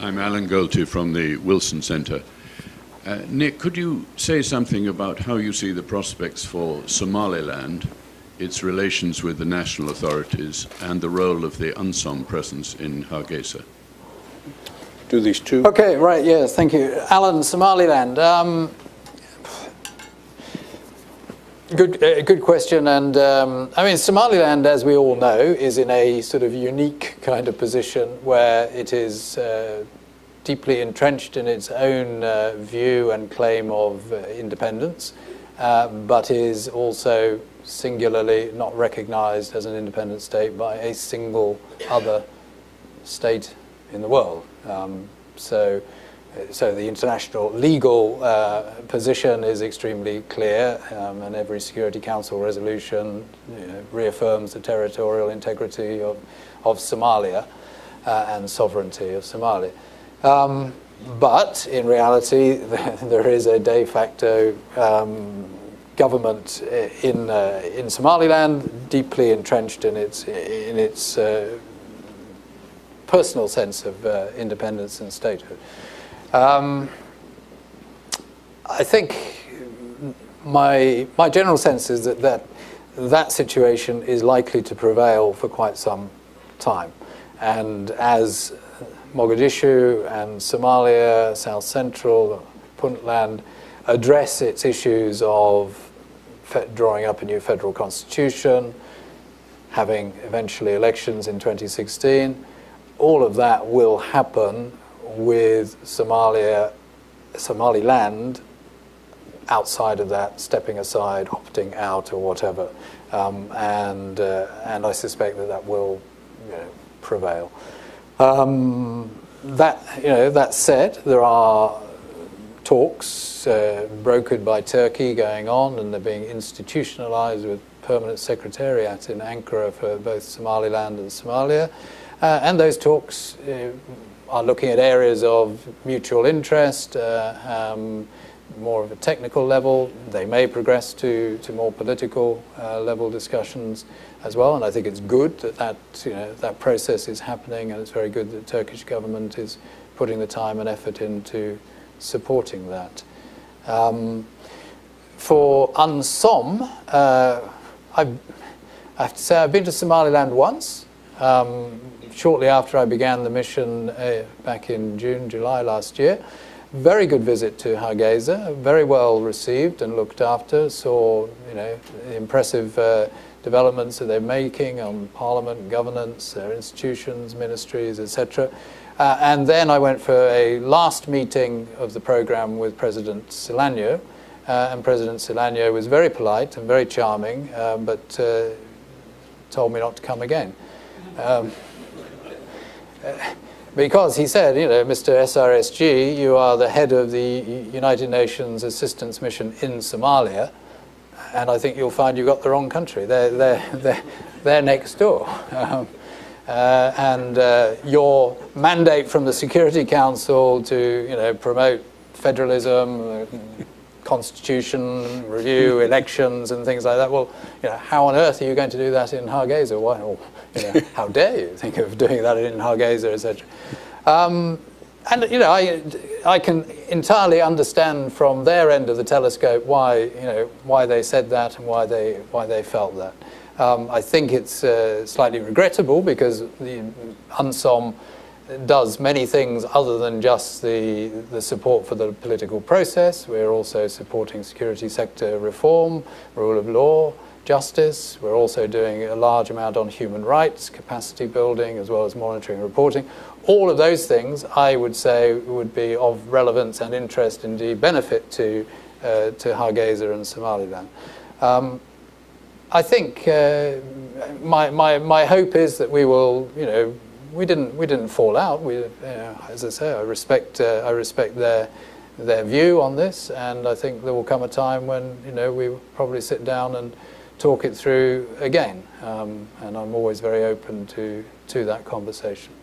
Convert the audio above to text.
I'm Alan Golty from the Wilson Center. Nick, could you say something about how you see the prospects for Somaliland, its relations with the national authorities, and the role of the UNSOM presence in Hargeisa? Do these two? Okay, right, yes, thank you. Alan, Somaliland. Good question, and I mean, Somaliland, as we all know, is in a sort of unique kind of position where it is deeply entrenched in its own view and claim of independence, but is also singularly not recognized as an independent state by a single other state in the world. So the international legal position is extremely clear, and every Security Council resolution reaffirms the territorial integrity of Somalia and sovereignty of Somalia. But in reality, there is a de facto government in Somaliland, deeply entrenched in its personal sense of independence and statehood. I think my general sense is that situation is likely to prevail for quite some time. And as Mogadishu and Somalia, South Central, Puntland address its issues of drawing up a new federal constitution, having eventually elections in 2016, all of that will happen with Somaliland outside of that, stepping aside, opting out, or whatever, and I suspect that will prevail. That said, there are talks brokered by Turkey going on, and they're being institutionalized with permanent secretariat in Ankara for both Somaliland and Somalia, and those talks are looking at areas of mutual interest, more of a technical level. They may progress to more political level discussions as well, and I think it's good that process is happening, and it's very good that the Turkish government is putting the time and effort into supporting that. For UNSOM, I have to say I've been to Somaliland once. Shortly after I began the mission back in July last year. Very good visit to Hargeisa, very well received and looked after. Saw impressive developments that they're making on parliament, governance, their institutions, ministries, etc. And then I went for a last meeting of the program with President Silanyo, and President Silanyo was very polite and very charming, but told me not to come again. Because he said, Mr. SRSG, you are the head of the United Nations Assistance Mission in Somalia, and I think you'll find you got the wrong country. They're next door. And your mandate from the Security Council to promote federalism, constitution review, elections, and things like that. Well, how on earth are you going to do that in Hargeisa? Why? Or, how dare you think of doing that in Hargeisa, etc. And I can entirely understand from their end of the telescope why they said that and why they felt that. I think it's slightly regrettable because the UNSOM does many things other than just the support for the political process. We're also supporting security sector reform, rule of law, justice. We're also doing a large amount on human rights, capacity building, as well as monitoring and reporting. All of those things, I would say, would be of relevance and interest, indeed benefit to Hargeisa and Somaliland. I think my hope is that we will, we didn't fall out. As I say, I respect their view on this, and I think there will come a time when we will probably sit down and talk it through again. And I'm always very open to that conversation.